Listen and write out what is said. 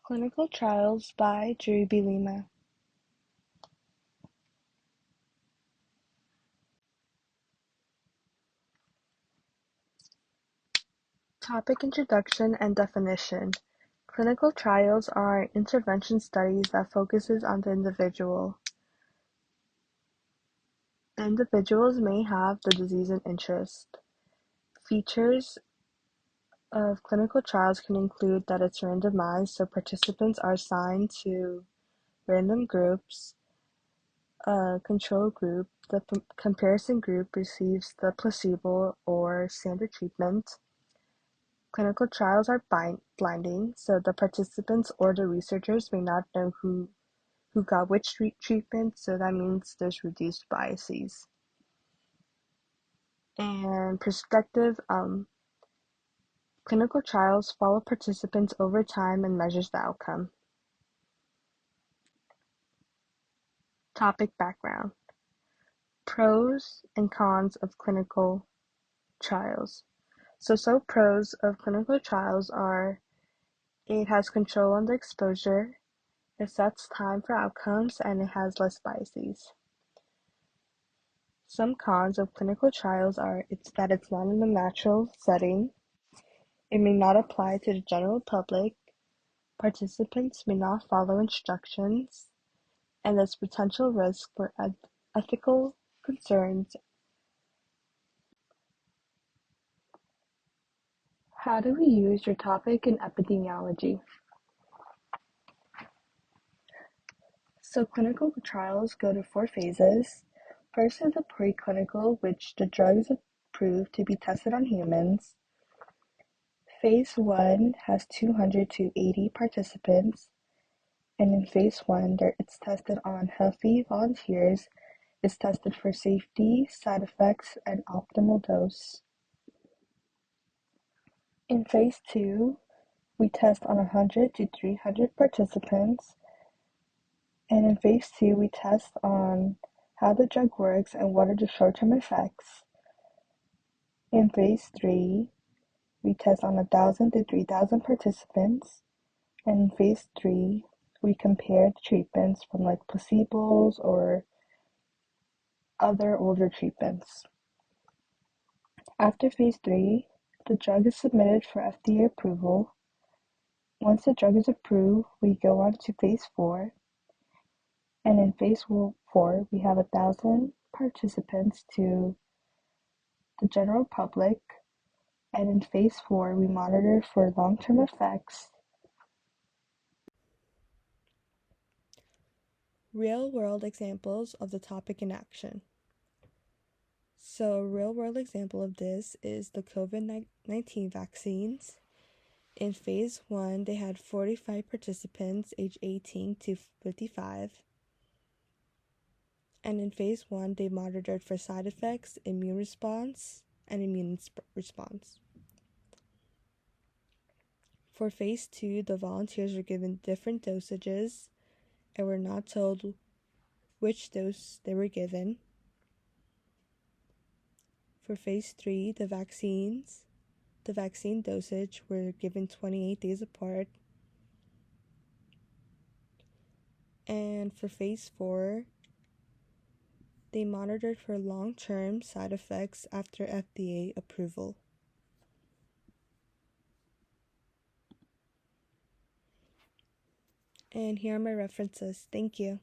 Clinical Trials by Drew B. Lema. Topic introduction and definition. Clinical trials are intervention studies that focuses on the individual. The individuals may have the disease in interest. Features of clinical trials can include that it's randomized, so participants are assigned to random groups. A control group, the comparison group receives the placebo or standard treatment. Clinical trials are blinding, so the participants or the researchers may not know who got which treatment, so that means there's reduced biases. And perspective, clinical trials follow participants over time and measures the outcome. Topic background. Pros and cons of clinical trials. So pros of clinical trials are it has control on the exposure, it sets time for outcomes, and it has less biases. Some cons of clinical trials are it's not in a natural setting, it may not apply to the general public, participants may not follow instructions, and there's potential risk for ethical concerns. How do we use your topic in epidemiology? So clinical trials go to 4 phases. First is the preclinical, which the drug is approved to be tested on humans. Phase 1 has 200 to 80 participants, and in phase 1 it's tested on healthy volunteers. It's tested for safety, side effects, and optimal dose. In phase 2, we test on 100 to 300 participants, and in phase 2 we test on how the drug works and what are the short-term effects. In phase 3, we test on 1,000 to 3,000 participants, and in phase 3, we compare the treatments from like placebos or other older treatments. After phase 3, the drug is submitted for FDA approval. Once the drug is approved, we go on to phase 4, and in phase 4, we have 1,000 participants to the general public, and in phase 4, we monitor for long-term effects. Real-world examples of the topic in action. So a real-world example of this is the COVID-19 vaccines. In phase 1, they had 45 participants aged 18 to 55. And in phase 1, they monitored for side effects, immune response, and immune response. For phase 2, the volunteers were given different dosages and were not told which dose they were given. For phase 3, the vaccine dosage were given 28 days apart. And for phase 4, they monitored for long-term side effects after FDA approval. And here are my references. Thank you.